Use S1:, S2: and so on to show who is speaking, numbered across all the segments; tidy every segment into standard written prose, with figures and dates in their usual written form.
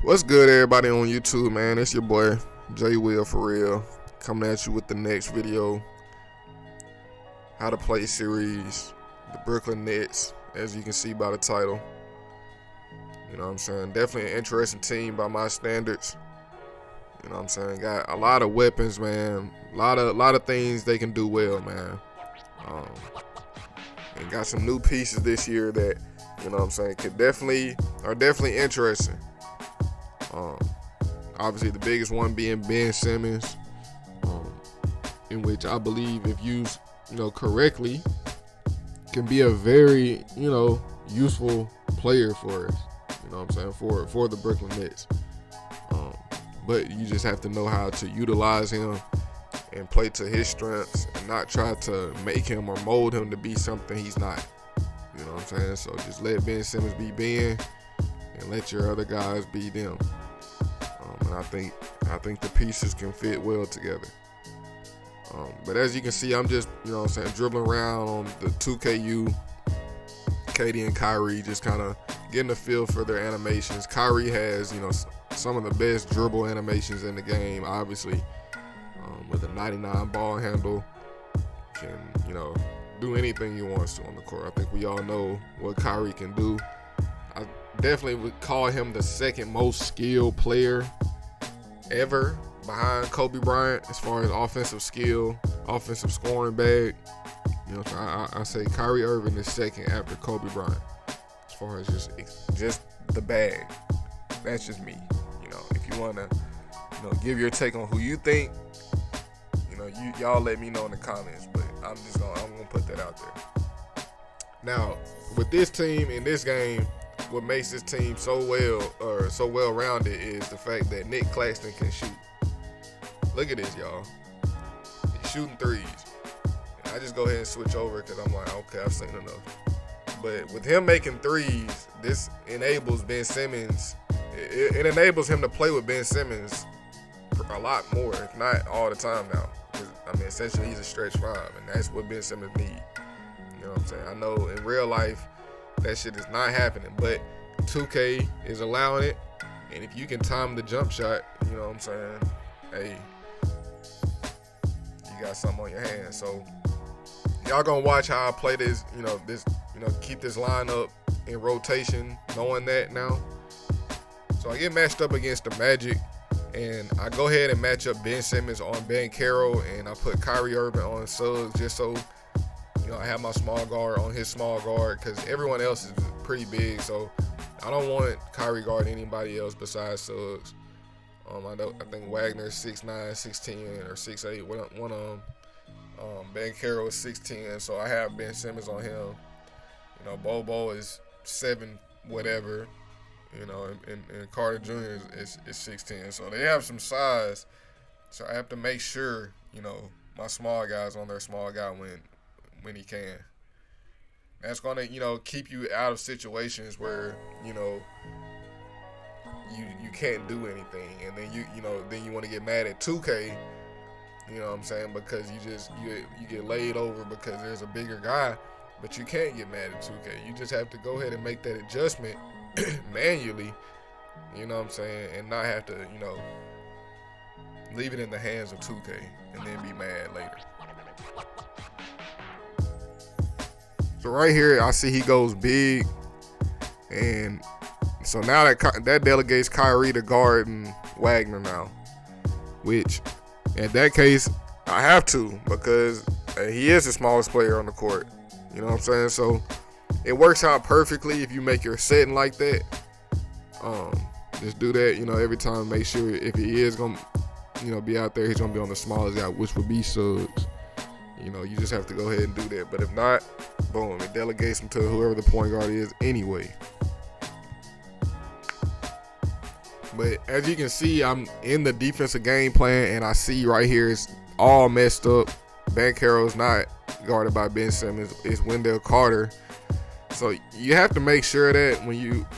S1: What's good, everybody on YouTube, man? It's your boy J Will for real, coming at you with the next video. How to play series, the Brooklyn Nets, as you can see by the title. You know what I'm saying? Definitely an interesting team by my standards. You know what I'm saying? Got a lot of weapons, man. A lot of things they can do well, man. And got some new pieces this year that, you know what I'm saying, are definitely interesting. Obviously the biggest one being Ben Simmons, in which I believe if used, correctly, can be a very, useful player for us. You know what I'm saying, for the Brooklyn Nets. But you just have to know how to utilize him and play to his strengths and not try to make him or mold him to be something he's not. You know what I'm saying? So just let Ben Simmons be Ben and let your other guys be them. And I think the pieces can fit well together. But as you can see, I'm just, dribbling around on the 2KU, KD and Kyrie, just kind of getting a feel for their animations. Kyrie has, some of the best dribble animations in the game, obviously, with a 99 ball handle. Can, do anything he wants to on the court. I think we all know what Kyrie can do. I definitely would call him the second most skilled player ever behind Kobe Bryant as far as offensive skill, offensive scoring bag. So I say Kyrie Irving is second after Kobe Bryant as far as just the bag. That's just me. If you want to, give your take on who you think, y'all let me know in the comments. But I'm gonna put that out there. Now, with this team in this game, what makes this team so well rounded is the fact that Nick Claxton can shoot. Look at this, y'all. He's shooting threes. And I just go ahead and switch over because I'm like, okay, I've seen enough. But with him making threes, this enables Ben Simmons. It enables him to play with Ben Simmons a lot more, if not all the time now. Essentially he's a stretch five, and that's what Ben Simmons needs. You know what I'm saying? I know in real life that shit is not happening, but 2K is allowing it, and if you can time the jump shot, you know what I'm saying, hey, you got something on your hands. So y'all gonna watch how I play this, keep this lineup in rotation, knowing that now. So I get matched up against the Magic, and I go ahead and match up Ben Simmons on Banchero, and I put Kyrie Irving on Suggs just so, I have my small guard on his small guard because everyone else is pretty big. So I don't want Kyrie guarding anybody else besides Suggs. I think Wagner's 6'9", 6'10", or 6'8", one of them. Banchero is 6'10", so I have Ben Simmons on him. Bobo is 7 whatever. And Carter Jr. is 6'10", so they have some size. So I have to make sure, my small guy's on their small guy when he can. That's gonna, keep you out of situations where, you can't do anything, and then you want to get mad at 2K. You know what I'm saying? Because you get laid over because there's a bigger guy, but you can't get mad at 2K. You just have to go ahead and make that adjustment manually, you know what I'm saying, and not have to, leave it in the hands of 2K and then be mad later. So right here, I see he goes big, and so now that delegates Kyrie to guard and Wagner now, which in that case I have to because he is the smallest player on the court. You know what I'm saying? So it works out perfectly if you make your setting like that. Just do that, every time. Make sure if he is gonna, be out there, he's gonna be on the smallest guy, which would be Suggs. You just have to go ahead and do that. But if not, boom, it delegates him to whoever the point guard is anyway. But as you can see, I'm in the defensive game plan, and I see right here it's all messed up. Banchero's not guarded by Ben Simmons. It's Wendell Carter. So you have to make sure that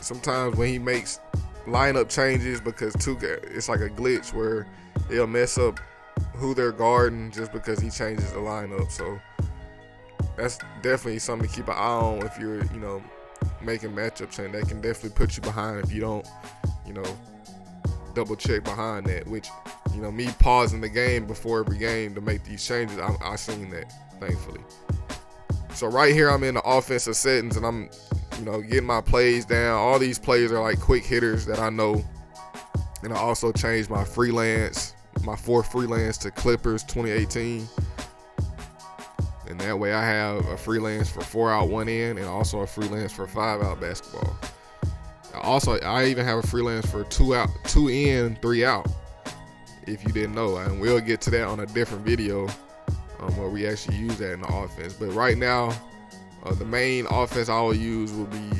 S1: sometimes when he makes lineup changes, because 2K, it's like a glitch where they'll mess up who they're guarding just because he changes the lineup. So that's definitely something to keep an eye on if you're, making matchup change. That can definitely put you behind if you don't, double check behind that, which, you know, me pausing the game before every game to make these changes, I seen that, thankfully. So right here, I'm in the offensive settings, and I'm, you know, getting my plays down. All these plays are like quick hitters that I know. And I also changed my freelance, my 4 freelance to Clippers 2018. And that way I have a freelance for 4 out, 1 in, and also a freelance for 5 out basketball. I even have a freelance for 2 out, 2 in, 3 out, if you didn't know. And we'll get to that on a different video where we actually use that in the offense. But right now, the main offense I will use will be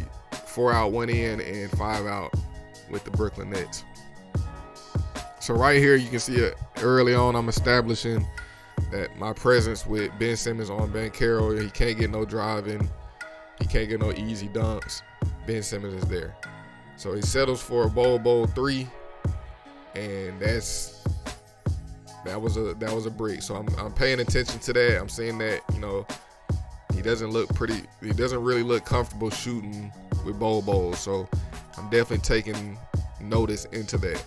S1: 4 out, 1 in, and 5 out with the Brooklyn Nets. So right here, you can see it early on, I'm establishing that my presence with Ben Simmons on Banchero. He can't get no driving. He can't get no easy dunks. Ben Simmons is there. So he settles for a Bol 3, and that was a brick. So I'm paying attention to that. I'm seeing that, you know, he doesn't really look comfortable shooting with Bol. So I'm definitely taking notice into that.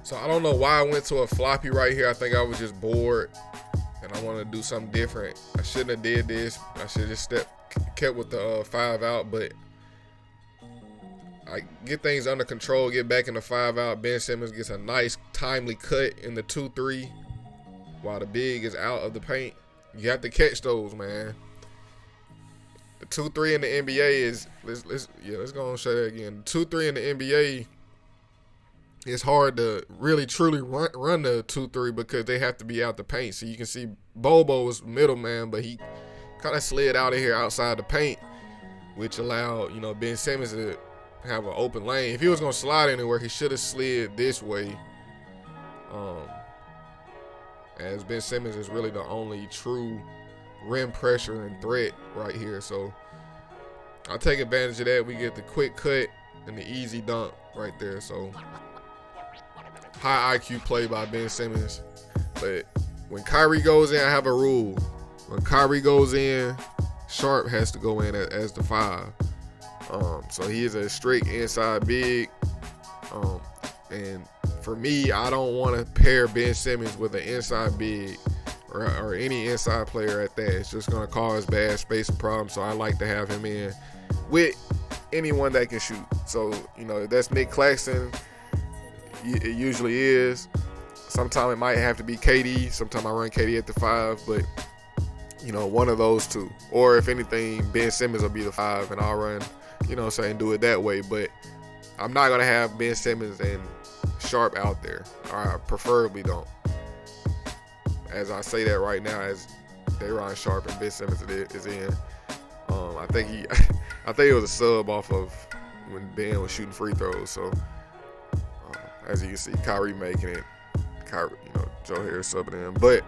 S1: So I don't know why I went to a floppy right here. I think I was just bored and I wanted to do something different. I shouldn't have did this. I should have just kept with the 5 out, but I get things under control, get back in the 5 out. Ben Simmons gets a nice timely cut in the 2-3 while the big is out of the paint. You have to catch those, man. The 2-3 in the NBA is, let's go and show that again. The 2-3 in the NBA, it's hard to really truly run the 2-3 because they have to be out the paint. So you can see Bobo was middleman, but he kind of slid out of here outside the paint, which allowed, you know, Ben Simmons to have an open lane. If he was gonna slide anywhere, he should have slid this way. As Ben Simmons is really the only true rim pressure and threat right here. So I'll take advantage of that. We get the quick cut and the easy dunk right there. So high IQ play by Ben Simmons. But when Kyrie goes in, I have a rule. When Kyrie goes in, Sharp has to go in as the 5. So he is a strict inside big. And for me, I don't want to pair Ben Simmons with an inside big or any inside player at that. It's just going to cause bad spacing problems. So I like to have him in with anyone that can shoot. So, you know, if that's Nick Claxton, it usually is. Sometimes it might have to be KD. Sometimes I run KD at the 5, but, you know, one of those two. Or if anything, Ben Simmons will be the 5 and I'll run, you know what I'm saying, do it that way. But I'm not going to have Ben Simmons and Sharp out there. I preferably don't. As I say that right now, as Day'Ron Sharpe and Ben Simmons is in. I think it was a sub off of when Ben was shooting free throws. So as you can see, Kyrie making it. Kyrie, you know, Joe Harris subbing in, but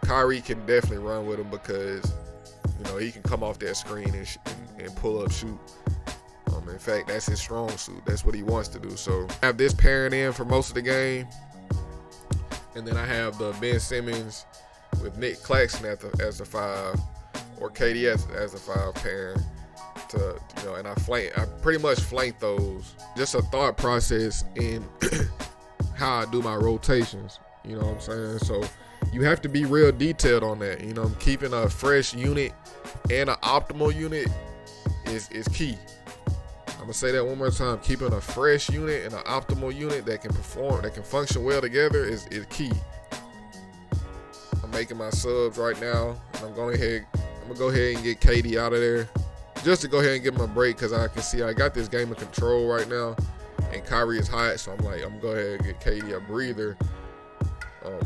S1: Kyrie can definitely run with him because, you know, he can come off that screen and pull up shoot. In fact, that's his strong suit. That's what he wants to do. So I have this pairing in for most of the game, and then I have the Ben Simmons with Nick Claxton as the 5, or KD as the 5 pairing. To, you know, and I pretty much flank those. Just a thought process in how I do my rotations. You know what I'm saying? So you have to be real detailed on that. You know, keeping a fresh unit and an optimal unit is key. I'm gonna say that one more time. Keeping a fresh unit and an optimal unit that can perform, that can function well together is key. I'm making my subs right now, and I'm gonna go ahead and get KD out of there, just to go ahead and give him a break, because I can see I got this game in control right now, and Kyrie is hot, so I'm like, I'm gonna go ahead and get KD a breather,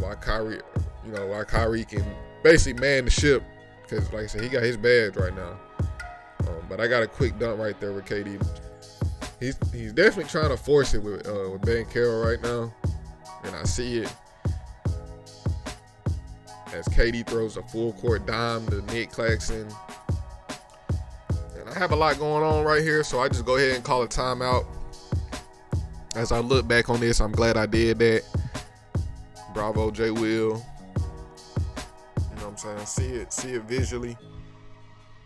S1: while Kyrie can basically man the ship, because like I said, he got his badge right now. But I got a quick dunk right there with KD. He's definitely trying to force it with Banchero right now, and I see it as KD throws a full court dime to Nick Claxton. And I have a lot going on right here, so I just go ahead and call a timeout. As I look back on this, I'm glad I did that. Bravo, J. Will. You know what I'm saying? See it visually.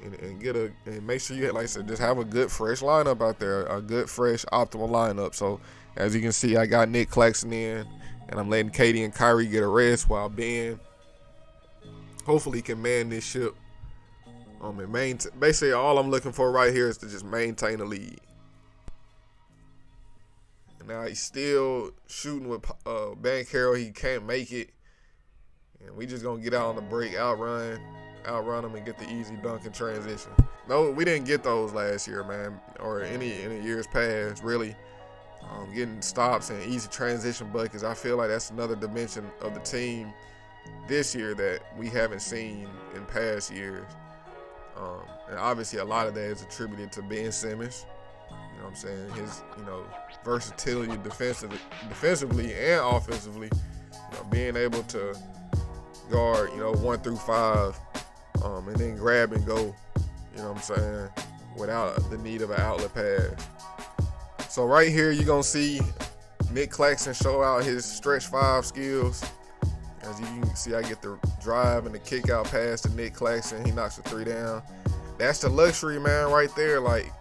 S1: and make sure you, like I said, just have a good fresh lineup out there, a good fresh optimal lineup. So as you can see, I got Nick Claxton in, and I'm letting KD and Kyrie get a rest while Ben hopefully can man this ship. And basically all I'm looking for right here is to just maintain the lead. And now he's still shooting with Banchero. He can't make it, and we just gonna get out on the break, outrun him, and get the easy dunk in transition. No, we didn't get those last year, man, or any years past, really. Getting stops and easy transition buckets, I feel like that's another dimension of the team this year that we haven't seen in past years. And obviously a lot of that is attributed to Ben Simmons. You know what I'm saying? His, versatility defensively and offensively. Being able to guard, 1 through 5, and then grab and go, you know what I'm saying, without the need of an outlet pass. So right here you're going to see Nick Claxton show out his stretch 5 skills. As you can see, I get the drive and the kick out pass to Nick Claxton. He knocks the 3 down. That's the luxury, man, right there. Like,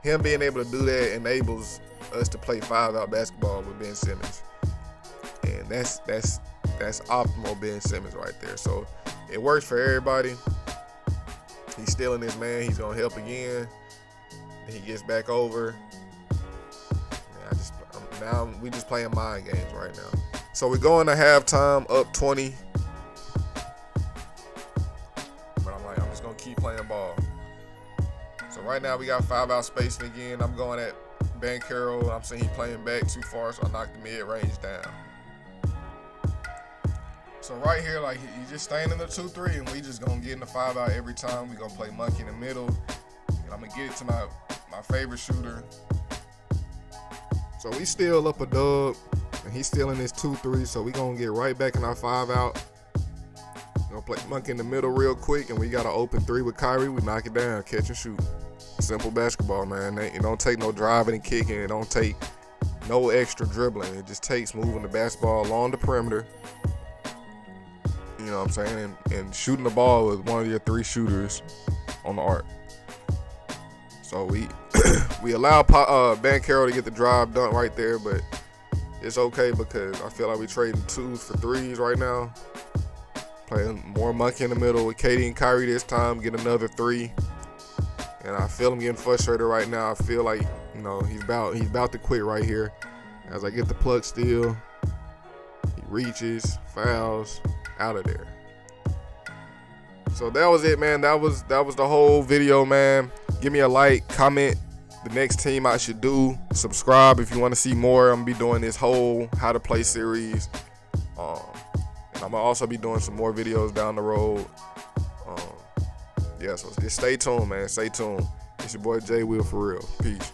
S1: him being able to do that enables us to play 5-out basketball with Ben Simmons. And that's optimal Ben Simmons right there. So it works for everybody. He's stealing this, man. He's going to help again. And he gets back over. Now we just playing mind games right now. So we're going to halftime up 20. But I'm just going to keep playing ball. So right now we got 5-out spacing again. I'm going at Banchero. I'm saying he's playing back too far, so I knocked the mid-range down. So right here, like, he's just staying in the 2-3, and we just going to get in the 5-out every time. We're going to play monkey in the middle. And I'm going to get it to my favorite shooter. So we still up a dub, and he's still in his 2-3, so we gonna get right back in our 5-out. Gonna play monkey in the middle real quick, and we got an open 3 with Kyrie. We knock it down, catch and shoot. Simple basketball, man. It don't take no driving and kicking. It don't take no extra dribbling. It just takes moving the basketball along the perimeter. You know what I'm saying? And shooting the ball with one of your 3 shooters on the arc. So we allow Banchero to get the drive dunk right there, but it's okay because I feel like we're trading 2s for 3s right now. Playing more monkey in the middle with KD and Kyrie this time, get another 3. And I feel him getting frustrated right now. I feel like, he's about to quit right here. As I get the plug steal, he reaches, fouls, out of there. So that was it, man. That was the whole video, man. Give me a like, comment the next team I should do. Subscribe if you want to see more. I'm going to be doing this whole how to play series. And I'm going to also be doing some more videos down the road. So just stay tuned, man. Stay tuned. It's your boy Jay Will for real. Peace.